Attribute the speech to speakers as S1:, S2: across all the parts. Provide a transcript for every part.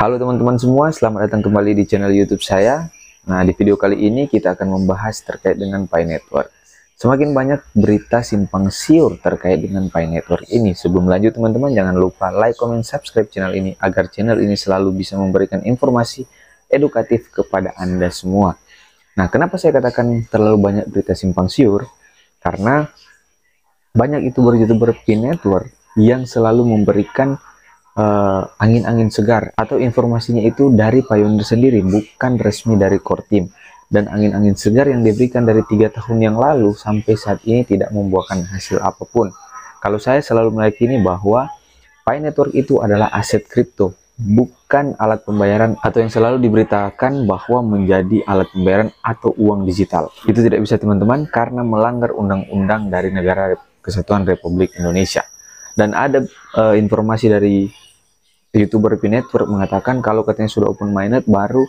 S1: Halo teman-teman semua, selamat datang kembali di channel YouTube saya. Nah, di video kali ini kita akan membahas terkait dengan Pi Network. Semakin banyak berita simpang siur terkait dengan Pi Network ini. Sebelum lanjut teman-teman, jangan lupa like, comment, subscribe channel ini agar channel ini selalu bisa memberikan informasi edukatif kepada Anda semua. Nah, kenapa saya katakan terlalu banyak berita simpang siur? Karena banyak YouTuber-YouTuber Pi Network yang selalu memberikan angin-angin segar atau informasinya itu dari Pioneer sendiri, bukan resmi dari core team. Dan angin-angin segar yang diberikan dari 3 tahun yang lalu sampai saat ini tidak membuahkan hasil apapun. Kalau saya selalu meyakini bahwa Pi Network itu adalah aset kripto, bukan alat pembayaran atau yang selalu diberitakan bahwa menjadi alat pembayaran atau uang digital. Itu tidak bisa teman-teman, karena melanggar undang-undang dari Negara Kesatuan Republik Indonesia. Dan ada informasi dari YouTuber Pi Network mengatakan kalau katanya sudah open mainnet baru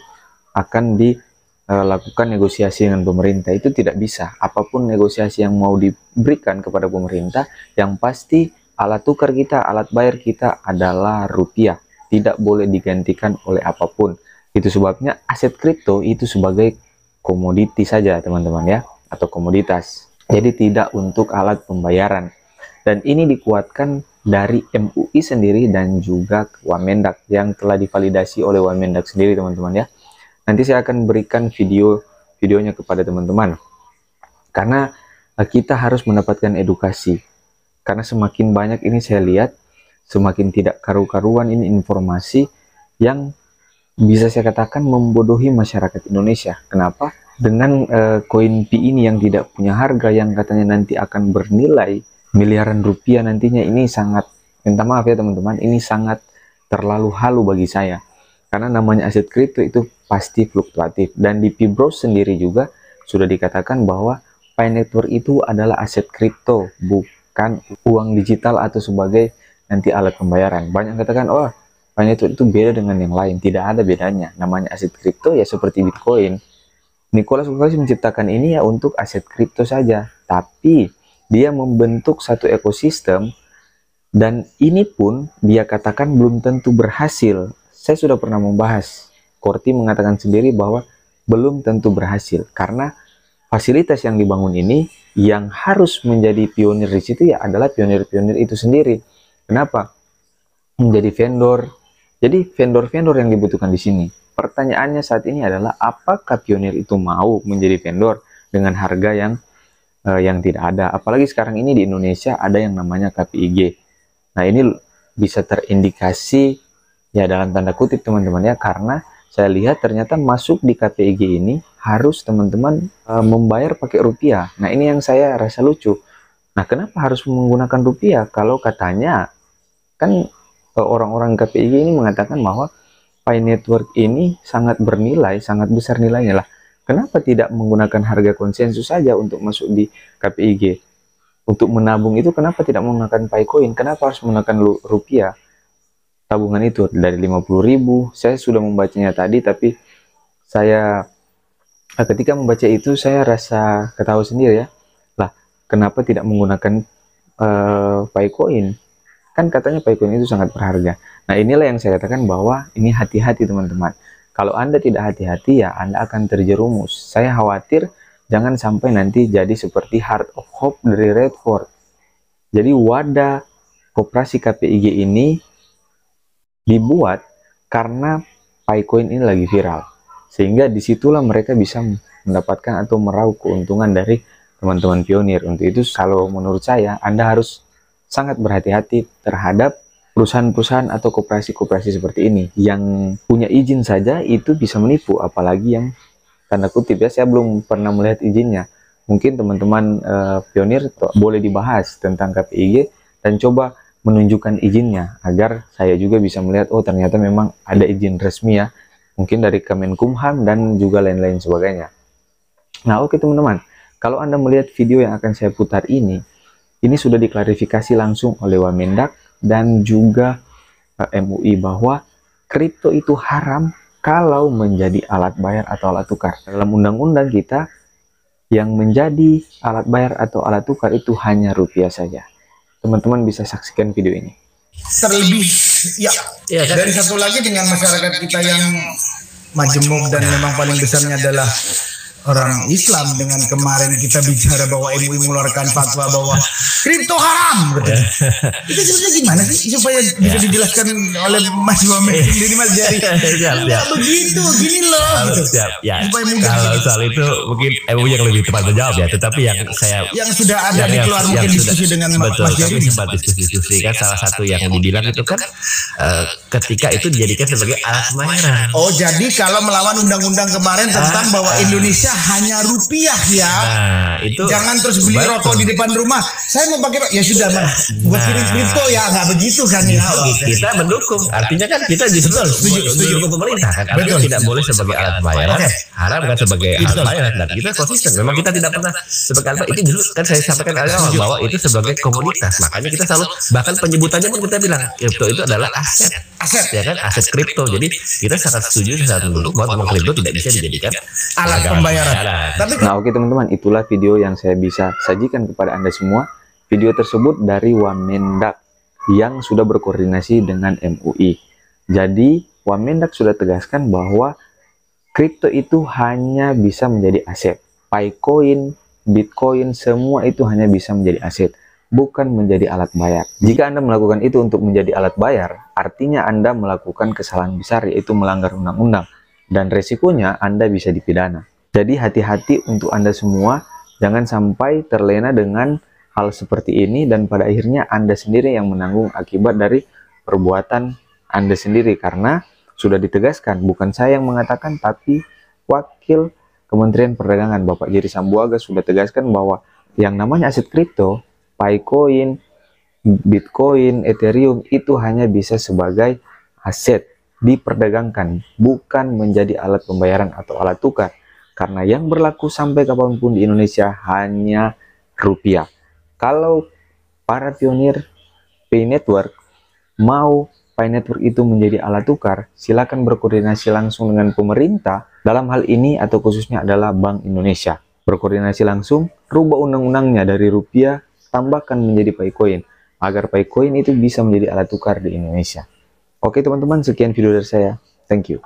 S1: akan dilakukan negosiasi dengan pemerintah. Itu tidak bisa. Apapun negosiasi yang mau diberikan kepada pemerintah, yang pasti alat tukar kita, alat bayar kita adalah rupiah. Tidak boleh digantikan oleh apapun. Itu sebabnya aset kripto itu sebagai komoditi saja teman-teman ya, atau komoditas. Jadi tidak untuk alat pembayaran. Dan ini dikuatkan dari MUI sendiri dan juga Wamendak yang telah divalidasi oleh Wamendak sendiri teman-teman ya. Nanti saya akan berikan videonya kepada teman-teman. Karena kita harus mendapatkan edukasi. Karena semakin banyak ini saya lihat, semakin tidak karu-karuan ini informasi yang bisa saya katakan membodohi masyarakat Indonesia. Kenapa? Dengan koin Pi ini yang tidak punya harga, yang katanya nanti akan bernilai miliaran rupiah nantinya, ini sangat, minta maaf ya teman-teman, ini sangat terlalu halu bagi saya. Karena namanya aset kripto itu pasti fluktuatif. Dan di Pibros sendiri juga sudah dikatakan bahwa Pi Network itu adalah aset kripto, bukan uang digital atau sebagai nanti alat pembayaran. Banyak katakan, oh Pi Network itu beda dengan yang lain. Tidak ada bedanya. Namanya aset kripto ya seperti Bitcoin. Nicholas Vukasih menciptakan ini ya untuk aset kripto saja. Tapi dia membentuk satu ekosistem, dan ini pun dia katakan belum tentu berhasil. Saya sudah pernah membahas, Korti mengatakan sendiri bahwa belum tentu berhasil, karena fasilitas yang dibangun ini yang harus menjadi pionir di situ ya adalah pionir-pionir itu sendiri. Kenapa? Menjadi vendor. Jadi vendor-vendor yang dibutuhkan di sini. Pertanyaannya saat ini adalah apakah pionir itu mau menjadi vendor dengan harga yang tidak ada. Apalagi sekarang ini di Indonesia ada yang namanya KPIG. Nah, ini bisa terindikasi ya dalam tanda kutip teman-teman ya, karena saya lihat ternyata masuk di KPIG ini harus teman-teman membayar pakai rupiah. Nah, ini yang saya rasa lucu. Nah, kenapa harus menggunakan rupiah kalau katanya kan orang-orang KPIG ini mengatakan bahwa Pi Network ini sangat bernilai, sangat besar nilainya lah. Kenapa tidak menggunakan harga konsensus saja untuk masuk di KPIG? Untuk menabung itu kenapa tidak menggunakan Picoin? Kenapa harus menggunakan rupiah? Tabungan itu dari 50.000. Saya sudah membacanya tadi, tapi saya ketika membaca itu saya rasa ketawa sendiri ya. Lah, kenapa tidak menggunakan Picoin? Kan katanya Picoin itu sangat berharga. Nah, inilah yang saya katakan bahwa ini hati-hati teman-teman. Kalau Anda tidak hati-hati ya Anda akan terjerumus. Saya khawatir jangan sampai nanti jadi seperti Heart of Hope dari Redford. Jadi wadah koperasi KPIG ini dibuat karena Picoin ini lagi viral. Sehingga disitulah mereka bisa mendapatkan atau meraup keuntungan dari teman-teman pionir. Untuk itu kalau menurut saya Anda harus sangat berhati-hati terhadap perusahaan-perusahaan atau koperasi-koperasi seperti ini yang punya izin saja itu bisa menipu, apalagi yang tanda kutip ya, saya belum pernah melihat izinnya. Mungkin teman-teman pionir boleh dibahas tentang KPIG dan coba menunjukkan izinnya agar saya juga bisa melihat, oh ternyata memang ada izin resmi ya, mungkin dari Kemenkumham dan juga lain-lain sebagainya. Nah, oke teman-teman, kalau Anda melihat video yang akan saya putar ini sudah diklarifikasi langsung oleh Wamendak dan juga MUI bahwa kripto itu haram kalau menjadi alat bayar atau alat tukar. Dalam undang-undang kita, yang menjadi alat bayar atau alat tukar itu hanya rupiah saja. Teman-teman bisa saksikan video ini.
S2: Terlebih Ya,
S3: Iya kan?
S2: dari satu lagi dengan masyarakat kita yang majemuk dan memang paling besarnya adalah orang Islam, dengan kemarin kita bicara bahwa MUI mengeluarkan fatwa bahwa kripto haram. Itu sebenarnya gimana sih supaya bisa dijelaskan oleh Mas Wamen sendiri, Mas Jari? Nggak begitu, gini loh. Gitu.
S3: Siap. Ya.
S2: Supaya mudah
S3: Kalau soal itu mungkin MUI yang lebih tepat menjawab ya. Tetapi yang saya
S2: yang sudah ada di keluar mungkin diskusi dengan
S3: betul,
S2: Mas Jari.
S3: kami sempat diskusi kan salah satu yang dibilang itu kan ketika itu dijadikan sebagai alat pembayaran.
S2: Oh, jadi kalau melawan undang-undang kemarin tentang bahwa Indonesia hanya rupiah ya.
S3: Nah, itu
S2: Jangan terus beli
S3: betul.
S2: rokok di depan rumah. Saya mau pakai, ya sudah, buat kirim kripto ya, nggak begitu kan ya.
S3: Kita mendukung, artinya kan kita justru mendukung pemerintah kan, artinya tidak boleh sebagai alat pembayaran, haram kan sebagai alat pembayaran, dan kita konsisten. Memang kita tidak pernah sebagai alat, itu justru kan saya sampaikan awal bahwa itu sebagai komoditas, makanya kita selalu, bahkan penyebutannya pun kita bilang kripto itu adalah aset, ya kan, aset kripto. Jadi kita sangat setuju, sangat mendukung bahwa kripto tidak bisa dijadikan
S2: Alat pembayaran. Tapi
S1: Nah, oke teman-teman, itulah video yang saya bisa sajikan kepada Anda semua. Video tersebut dari Wamendak yang sudah berkoordinasi dengan MUI. Jadi, Wamendak sudah tegaskan bahwa kripto itu hanya bisa menjadi aset. Picoin, Bitcoin, semua itu hanya bisa menjadi aset, bukan menjadi alat bayar. Jika Anda melakukan itu untuk menjadi alat bayar, artinya Anda melakukan kesalahan besar, yaitu melanggar undang-undang. Dan resikonya Anda bisa dipidana. Jadi hati-hati untuk Anda semua, jangan sampai terlena dengan hal seperti ini dan pada akhirnya Anda sendiri yang menanggung akibat dari perbuatan Anda sendiri, karena sudah ditegaskan, bukan saya yang mengatakan, tapi Wakil Kementerian Perdagangan Bapak Jerry Sambuaga sudah tegaskan bahwa yang namanya aset kripto, Picoin, Bitcoin, Ethereum itu hanya bisa sebagai aset diperdagangkan, bukan menjadi alat pembayaran atau alat tukar. Karena yang berlaku sampai kapanpun di Indonesia hanya rupiah. Kalau para pionir Pay Network mau Pay Network itu menjadi alat tukar, silakan berkoordinasi langsung dengan pemerintah. Dalam hal ini atau khususnya adalah Bank Indonesia. Berkoordinasi langsung, rubah undang-undangnya dari rupiah, tambahkan menjadi Picoin. Agar Picoin itu bisa menjadi alat tukar di Indonesia. Oke teman-teman, sekian video dari saya. Thank you.